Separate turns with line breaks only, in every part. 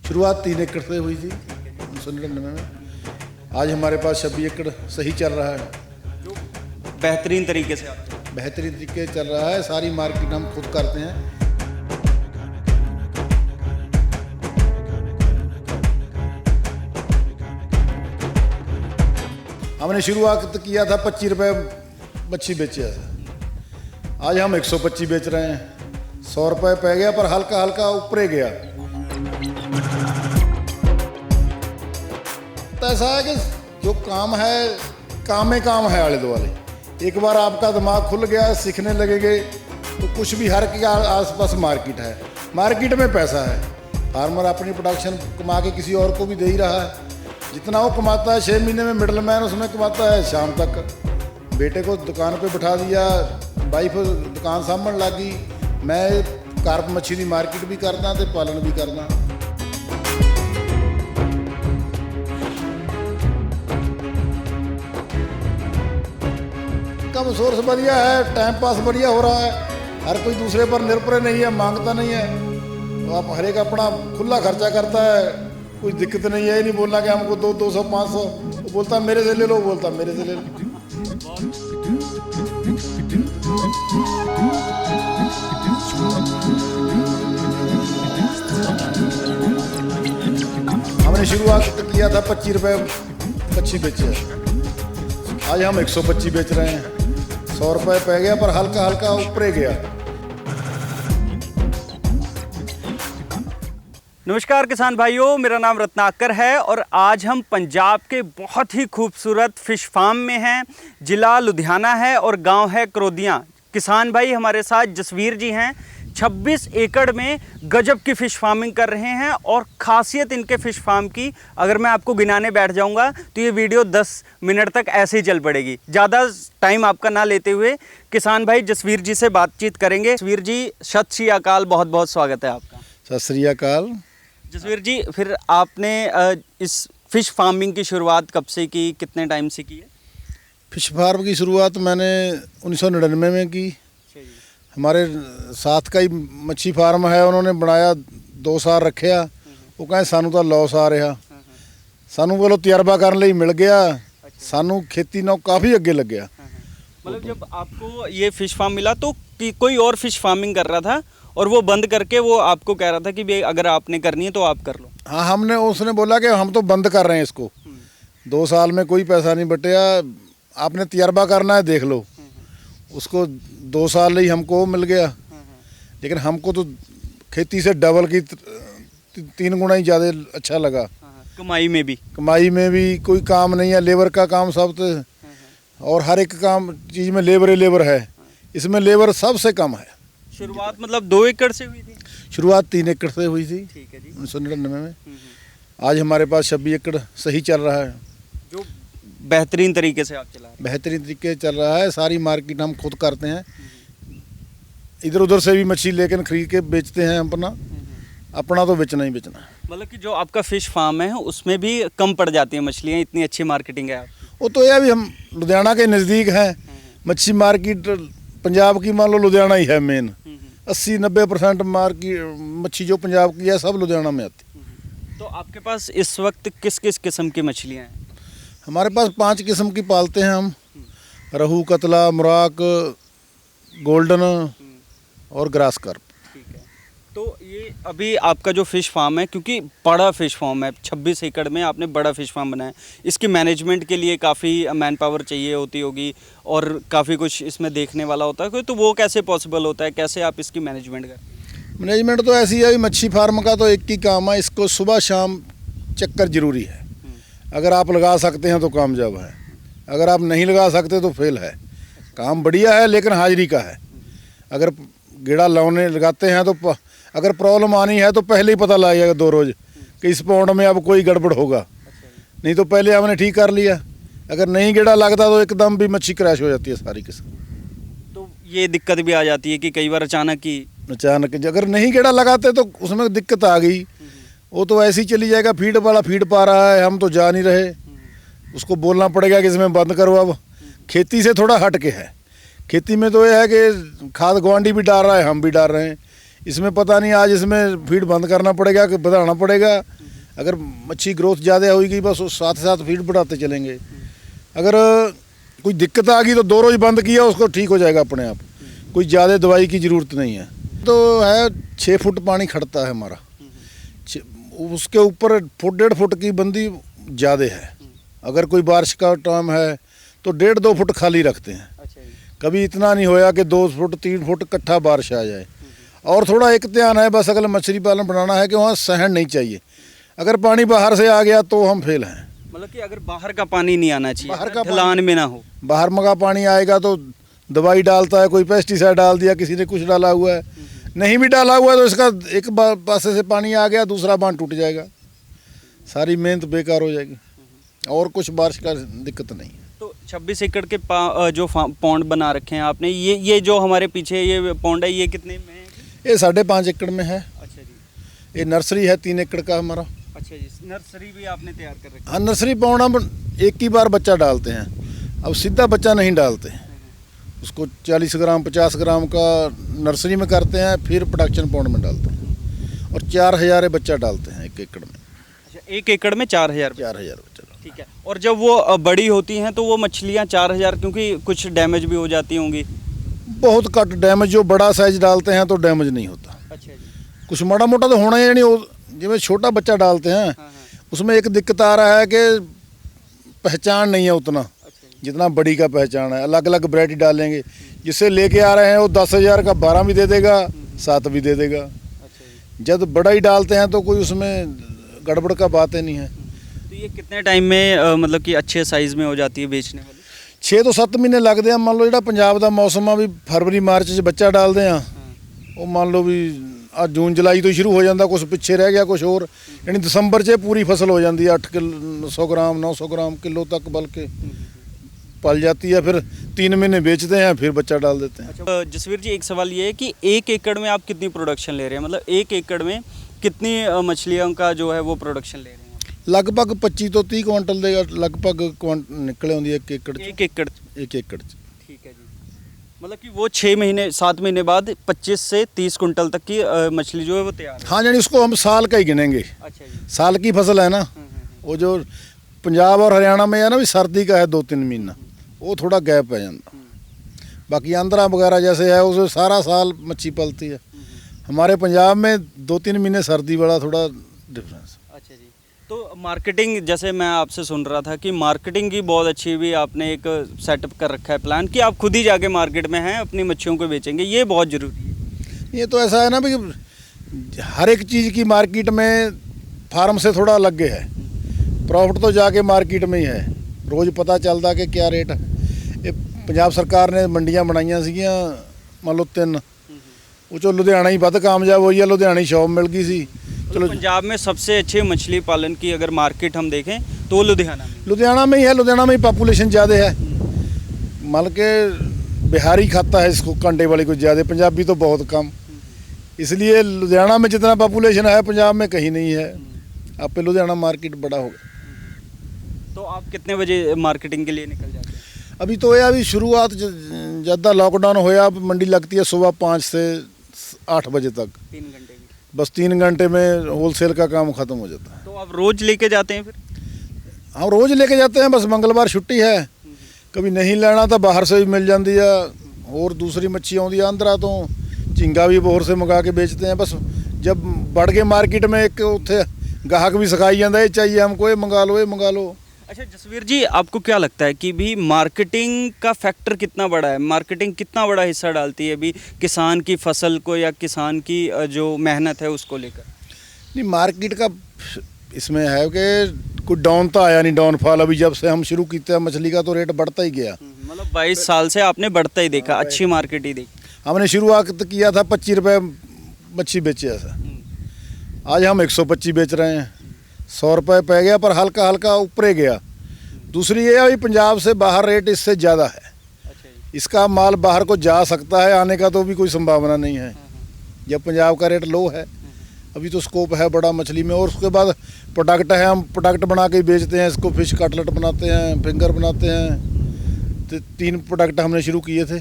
शुरुआत 3 एकड़ से हुई थी 1999 में। आज हमारे पास 26 एकड़ सही चल रहा है।
बेहतरीन तरीके से
बेहतरीन तरीके से चल रहा है। सारी मार्केट हम खुद करते हैं। हमने शुरुआत किया था 25 रुपये मच्छी बेचे था। आज हम 125 बेच रहे हैं। 100 रुपये पै गया, पर हल्का हल्का ऊपर गया। तो ऐसा है कि जो काम है, काम में काम है आले दुआले। एक बार आपका दिमाग खुल गया, सीखने लगेंगे तो कुछ भी, हर के आसपास मार्केट है। मार्केट में पैसा है। फार्मर अपनी प्रोडक्शन कमा के किसी और को भी दे ही रहा है। जितना वो कमाता है 6 महीने में, मिडल मैन उसमें कमाता है शाम तक। बेटे को दुकान पे बिठा दिया, वाइफ दुकान सामने लगी। मैं कार्प मच्छी की मार्केट भी करदा ते पालन भी करदा। कम सोर्स बढ़िया है, टाइम पास बढ़िया हो रहा है। हर कोई दूसरे पर निर्भर नहीं है, मांगता नहीं है। तो आप हर एक अपना खुला खर्चा करता है। कोई दिक्कत नहीं है। ये नहीं बोलना कि हमको 200 500, वो बोलता मेरे से ले लो, बोलता मेरे से ले लो। हमने शुरुआत किया था 25 रुपये मच्छी बेचे। आज हम 125 बेच रहे हैं। 100 रुपये पै गया, पर हल्का हल्का ऊपर गया।
नमस्कार किसान भाइयों, मेरा नाम रत्नाकर है और आज हम पंजाब के बहुत ही खूबसूरत फ़िश फार्म में हैं। ज़िला लुधियाना है और गांव है करोदियाँ। किसान भाई हमारे साथ जसवीर जी हैं। 26 एकड़ में गजब की फ़िश फार्मिंग कर रहे हैं और ख़ासियत इनके फ़िश फार्म की, अगर मैं आपको गिनाने बैठ जाऊंगा तो ये वीडियो 10 मिनट तक ऐसे ही चल पड़ेगी। ज़्यादा टाइम आपका ना लेते हुए किसान भाई जसवीर जी से बातचीत करेंगे। जसवीर जी, सत श्री अकाल, बहुत बहुत स्वागत है आपका।
सत श्री अकाल।
जसवीर जी, फिर आपने इस फ़िश फार्मिंग की शुरुआत कब से की, कितने टाइम से की है?
फिश फार्म की शुरुआत मैंने 1999 में की। हमारे साथ का ही मच्छी फार्म है, उन्होंने बनाया, 2 साल रखा। वो कहें सानू तो लॉस आ रहा, सानू बोलो तजर्बा करने लिए मिल गया। सानू खेती ना काफ़ी अगे लग गया।
मतलब जब आपको ये फ़िश फार्म मिला तो कोई और फ़िश फार्मिंग कर रहा था और वो बंद करके वो आपको कह रहा था कि भाई अगर आपने करनी है तो आप कर लो?
हाँ, उसने बोला कि हम तो बंद कर रहे हैं इसको। 2 साल में कोई पैसा नहीं बटेगा, आपने तजर्बा करना है, देख लो। उसको 2 साल ही हमको मिल गया। लेकिन हमको तो खेती से डबल की 3 गुना ही ज़्यादा अच्छा लगा।
कमाई में भी कोई काम नहीं है। लेबर का काम सब तो, और हर एक काम चीज़ में लेबर ही लेबर है। इसमें लेबर सबसे कम है। शुरुआत मतलब 2 एकड़ से हुई थी?
शुरुआत 3 एकड़ से हुई थी।
ठीक है जी।
1999 में। आज हमारे पास 26 एकड़ सही चल रहा है।
जो बेहतरीन तरीके से आप चला रहे हैं?
बेहतरीन तरीके से चल रहा है। सारी मार्केट हम खुद करते हैं। इधर उधर से भी मच्छी लेकर खरीद के बेचते हैं। अपना तो बेचना ही बेचना।
मतलब कि जो आपका फ़िश फार्म है उसमें भी कम पड़ जाती है मछलियाँ, इतनी अच्छी मार्केटिंग है आपकी?
वो तो यह भी हम लुधियाना के नज़दीक हैं। मच्छी मार्केट पंजाब की मान लो लुधियाना ही है मेन। 80-90% मार्केट मच्छी जो पंजाब की है सब लुधियाना में आती।
तो आपके पास इस वक्त किस किस किस्म की मछलियाँ हैं?
हमारे पास 5 किस्म की पालते हैं हम। रहू, कतला, मुराक, गोल्डन और ग्रास कार्प।
ठीक है। तो ये अभी आपका जो फ़िश फार्म है, क्योंकि बड़ा फ़िश फार्म है, 26 एकड़ में आपने बड़ा फ़िश फार्म बनाया, इसकी मैनेजमेंट के लिए काफ़ी मैन पावर चाहिए होती होगी और काफ़ी कुछ इसमें देखने वाला होता है। तो वो कैसे पॉसिबल होता है, कैसे आप इसकी मैनेजमेंट करते हैं?
मैनेजमेंट तो ऐसी है, मच्छी फार्म का तो एक ही काम है, इसको सुबह शाम चक्कर ज़रूरी है। अगर आप लगा सकते हैं तो कामयाब है, अगर आप नहीं लगा सकते तो फेल है। काम बढ़िया है लेकिन हाजिरी का है। अगर गेड़ा लाने लगाते हैं तो अगर प्रॉब्लम आनी है तो पहले ही पता लग जाएगा 2 रोज़ कि इस पौंड में अब कोई गड़बड़ होगा। नहीं तो पहले हमने ठीक कर लिया। अगर नहीं गेड़ा लगता तो एकदम भी मच्छी क्रैश हो जाती है सारी किस्म।
तो ये दिक्कत भी आ जाती है कि कई बार अचानक
अगर नहीं गेड़ा लगाते तो उसमें दिक्कत आ गई। वो तो ऐसे ही चली जाएगा। फीड वाला फीड पा रहा है, हम तो जा नहीं रहे। उसको बोलना पड़ेगा कि इसमें बंद करो। अब खेती से थोड़ा हट के है। खेती में तो यह है कि खाद गुआंढी भी डाल रहा है, हम भी डाल रहे हैं। इसमें पता नहीं आज इसमें फीड बंद करना पड़ेगा कि बढ़ाना पड़ेगा। अगर मच्छी ग्रोथ ज़्यादा होगी बस उस साथ साथ फीड बढ़ाते चलेंगे। अगर कोई दिक्कत आ गई तो 2 रोज बंद किया उसको ठीक हो जाएगा अपने आप, कोई ज़्यादा दवाई की ज़रूरत नहीं है। तो है 6 फुट पानी खड़ता है हमारा, उसके ऊपर फुट 1.5 फुट की बंदी ज़्यादा है। अगर कोई बारिश का टाइम है तो 1.5-2 फुट खाली रखते हैं। कभी इतना नहीं होया कि 2 फुट 3 फुट इकट्ठा बारिश आ जाए। और थोड़ा एक ध्यान है बस, अगर मछली पालन बनाना है कि वहाँ सहन नहीं चाहिए। अगर पानी बाहर से आ गया तो हम फेल हैं।
मतलब कि अगर बाहर का पानी नहीं आना चाहिए,
बाहर का
ढलान में ना हो।
बाहर मगा पानी आएगा तो दवाई डालता है, कोई पेस्टिसाइड डाल दिया, किसी ने कुछ डाला हुआ है, नहीं भी डाला हुआ है तो इसका एक पासे से पानी आ गया दूसरा बांध टूट जाएगा, सारी मेहनत बेकार हो जाएगी। और कुछ बारिश का दिक्कत नहीं है।
तो 26 एकड़ के जो पौंड बना रखे हैं आपने, ये जो हमारे पीछे ये पौंड है, ये कितने में है?
ये 5.5 एकड़ में है।
अच्छा जी।
ये नर्सरी है 3 एकड़ का हमारा।
अच्छा जी, नर्सरी भी आपने तैयार कर रखी है?
हाँ, नर्सरी पौंड हम एक ही बार बच्चा डालते हैं, अब सीधा बच्चा नहीं डालते, उसको 40 ग्राम 50 ग्राम का नर्सरी में करते हैं, फिर प्रोडक्शन पौंड में डालते हैं और 4000 बच्चा डालते हैं 1 एकड़ में।
अच्छा, 1 एकड़ में 4000?
4000 बच्चा।
ठीक है। और जब वो बड़ी होती हैं तो वो मछलियाँ 4000, क्योंकि कुछ डैमेज भी हो जाती होंगी?
बहुत कट डैमेज, जो बड़ा साइज डालते हैं तो डैमेज नहीं होता।
अच्छा जी।
कुछ माड़ा मोटा तो होना ही नहीं। जिसमें छोटा बच्चा डालते हैं उसमें एक दिक्कत आ रहा है कि पहचान नहीं है उतना जितना बड़ी का पहचान है। अलग अलग वैरायटी डालेंगे, जिससे लेके आ रहे हैं वो 10,000 का 12 भी दे देगा, 7 भी दे देगा। जब बड़ा ही डालते हैं तो कोई उसमें गड़बड़ का बात ही नहीं है।
तो ये कितने टाइम में मतलब कि अच्छे साइज़ में हो जाती है बेचने वाली?
6 ਤੋਂ 7 ਮਹੀਨੇ लगते हैं। मान लो जो पंजाब का मौसम आ भी फरवरी मार्च च बच्चा डालते हैं, वो मान लो भी आ जून जुलाई तो शुरू हो जाता, कुछ पिछे रह गया कुछ और, यानी दिसंबर च पूरी फसल हो जाती है। 800 ग्राम 900 ग्राम किलो तक बल्कि पल जाती है। फिर 3 महीने बेचते हैं, फिर बच्चा डाल देते हैं।
अच्छा जसवीर जी, एक सवाल ये है कि 1 एकड़ में आप कितनी प्रोडक्शन ले रहे हैं? मतलब 1 एकड़ में कितनी मछलियों का जो है वो प्रोडक्शन ले रहे हैं?
लगभग 25 ਤੋਂ 30 क्विंटल देगा, लगभग निकले होंगी 1 एकड़।
1 एकड़?
1 एकड़।
ठीक है जी। मतलब कि वो 6 महीने 7 महीने बाद 25 से 30 कुंटल तक की मछली जो है वो तैयार है?
हाँ, यानी उसको हम साल का ही गिनेंगे।
अच्छा जी।
साल की फसल है ना। वो जो पंजाब और हरियाणा में है ना भी सर्दी का है 2-3 महीना, वो थोड़ा गैप है जाता। बाकी आंध्रा वगैरह जैसे है उसमें सारा साल मच्छी पलती है। हमारे पंजाब में 2-3 महीने सर्दी वाला थोड़ा डिफरेंस।
अच्छा जी। तो मार्केटिंग, जैसे मैं आपसे सुन रहा था कि मार्केटिंग की बहुत अच्छी भी आपने एक सेटअप कर रखा है प्लान, कि आप खुद ही जाके मार्केट में हैं अपनी मच्छियों को बेचेंगे, ये बहुत ज़रूरी है।
ये तो ऐसा है ना भी हर एक चीज़ की मार्केट में फार्म से थोड़ा अलग है, प्रॉफिट तो जाके मार्केट में ही है, रोज़ पता चलता कि क्या रेट है। ये पंजाब सरकार ने मंडियां बनाईਆਂ ਸੀਗੀਆਂ मान लो 3, वो चो लुधियाना ही ਵੱਧ कामयाब हुई है, लुधियाना शॉप मिल गई सी।
चलो, पंजाब में सबसे अच्छे मछली पालन की अगर मार्केट हम देखें तो लुधियाना में ही है। लुधियाना में ही पॉपुलेशन ज़्यादा है, मान के बिहारी खाता है इसको, कांटे वाली कुछ ज़्यादा, पंजाबी तो बहुत कम। इसलिए लुधियाना में जितना पॉपुलेशन है पंजाब में कहीं नहीं है। अब पे लुधियाना मार्केट बड़ा होगा। तो आप कितने बजे मार्केटिंग के लिए निकल जाते हैं?
अभी तो ये अभी शुरुआत ज़्यादा लॉकडाउन होया, मंडी लगती है सुबह 5 से 8 बजे तक,
3 घंटे की।
बस 3 घंटे में होलसेल का काम ख़त्म हो जाता है।
तो आप रोज़ लेके जाते हैं फिर?
हम रोज़ लेके जाते हैं, बस मंगलवार छुट्टी है। कभी नहीं लेना तो बाहर से भी मिल जाती है, और दूसरी मच्छी आती है आंध्रा तो, झींगा भी बोहर से मंगा के बेचते हैं। बस जब बढ़ गए मार्केट में एक उत्थे गाहक भी सिखाई जाता है, ये चाहिए हमको, ये मंगा लो, ये मंगा लो।
अच्छा जसवीर जी, आपको क्या लगता है कि भी मार्केटिंग का फैक्टर कितना बड़ा है? मार्केटिंग कितना बड़ा हिस्सा डालती है अभी किसान की फसल को या किसान की जो मेहनत है उसको लेकर?
नहीं, मार्केट का इसमें है कि कोई डाउन तो आया नहीं, डाउनफॉल। अभी जब से हम शुरू किए हैं मछली का तो रेट बढ़ता ही गया।
मतलब 22 साल से आपने बढ़ता ही देखा, अच्छी मार्केट ही देखी।
हमने शुरुआत किया था 25 रुपये मच्छी बेचे ऐसा, आज हम 125 बेच रहे हैं। 100 रुपये पै गया, पर हल्का हल्का ऊपर गया। दूसरी ये अभी पंजाब से बाहर रेट इससे ज़्यादा है।
अच्छा जी।
इसका माल बाहर को जा सकता है, आने का तो भी कोई संभावना नहीं है जब पंजाब का रेट लो है। अभी तो स्कोप है बड़ा मछली में। और उसके बाद प्रोडक्ट है, हम प्रोडक्ट बना के बेचते हैं इसको। फिश कटलेट बनाते हैं, फिंगर बनाते हैं, तो 3 प्रोडक्ट हमने शुरू किए थे।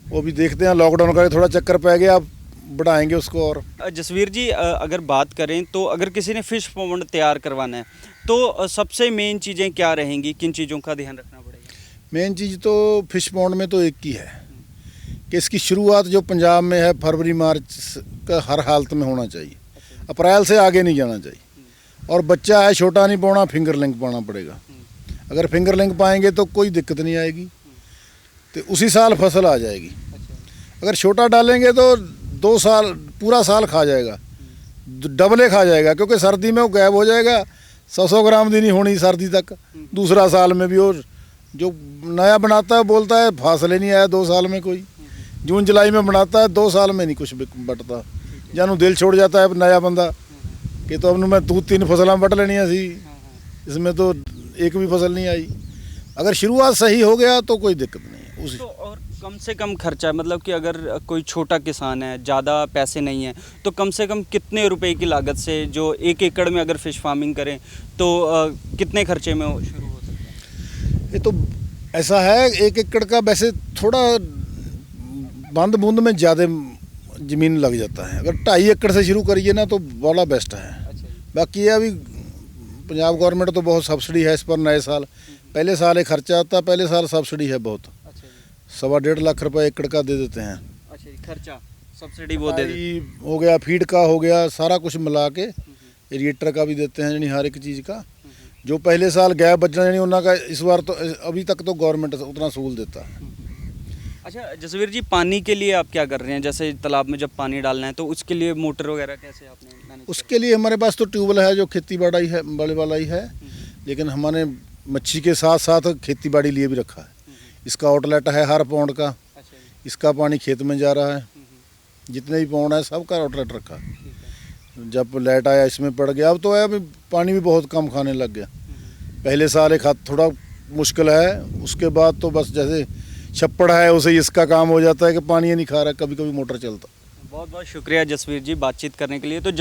वो भी देखते हैं, लॉकडाउन का थोड़ा चक्कर पै गया, बढ़ाएंगे उसको। और
जसवीर जी, अगर बात करें तो अगर किसी ने फिश पॉन्ड तैयार करवाना है तो सबसे मेन चीज़ें क्या रहेंगी, किन चीज़ों का ध्यान रखना पड़ेगा?
मेन चीज़ तो फिश पॉन्ड में तो एक ही है कि इसकी शुरुआत जो पंजाब में है फरवरी मार्च का हर हालत में होना चाहिए, अप्रैल से आगे नहीं जाना चाहिए। और बच्चा है छोटा नहीं पाना, फिंगर लिंक पाना पड़ेगा। अगर फिंगर लिंक पाएंगे तो कोई दिक्कत नहीं आएगी, तो उसी साल फसल आ जाएगी। अगर छोटा डालेंगे तो 2 साल पूरा साल खा जाएगा, डबले खा जाएगा, क्योंकि सर्दी में वो गायब हो जाएगा। 100 ग्राम दी नहीं होनी सर्दी तक, दूसरा साल में भी। और जो नया बनाता है बोलता है फासले नहीं आया 2 साल में, कोई जून जुलाई में बनाता है 2 साल में नहीं कुछ बटता, जानू दिल छोड़ जाता है नया बंदा कि तो अब मैं 2-3 फसलें बट लेनी सी, इसमें तो एक भी फसल नहीं आई। अगर शुरुआत सही हो गया तो कोई दिक्कत नहीं है उसी।
तो और कम से कम खर्चा, मतलब कि अगर कोई छोटा किसान है, ज़्यादा पैसे नहीं है, तो कम से कम कितने रुपए की लागत से जो 1 एकड़ में अगर फ़िश फार्मिंग करें तो कितने खर्चे में शुरू हो सकता है?
ये तो ऐसा है, 1 एकड़ का वैसे थोड़ा बंद बूंद में ज़्यादा ज़मीन लग जाता है। अगर 2.5 एकड़ से शुरू करिए ना तो बड़ा बेस्ट है। बाकी ये अभी पंजाब गवर्नमेंट तो बहुत सब्सिडी है इस पर। नए साल पहले साल एक खर्चा आता है, पहले साल सब्सिडी है बहुत, 1.25 लाख रुपए एकड़ का दे देते हैं।
अच्छा जी, खर्चा सब्सिडी वो दे देते
हो गया, फीड का हो गया, सारा कुछ मिला के एरिएटर का भी देते हैं, यानी हर एक चीज़ का। जो पहले साल गैप बचना यानी उनका इस बार तो अभी तक तो गवर्नमेंट उतना सहूल देता है।
अच्छा जसवीर जी, पानी के लिए आप क्या कर रहे हैं? जैसे तालाब में जब पानी डालना है तो उसके लिए मोटर वगैरह कैसे आपने मैनेज?
उसके लिए हमारे पास तो ट्यूबवेल है जो खेती बाड़ी है, बड़े वाला ही है, लेकिन हमने मच्छी के साथ साथ खेती बाड़ी लिए भी रखा है। इसका आउटलेट है हर पौंड का, इसका पानी खेत में जा रहा है, जितने भी पौंड है सबका आउटलेट रखा है। जब लाइट आया इसमें पड़ गया, अब तो है अभी पानी भी बहुत कम खाने लग गया। पहले साल एक हाथ थोड़ा मुश्किल है, उसके बाद तो बस जैसे छप्पड़ है उसे इसका काम हो जाता है कि पानी नहीं खा रहा, कभी कभी मोटर चलता।
बहुत बहुत शुक्रिया जसवीर जी बातचीत करने के लिए। तो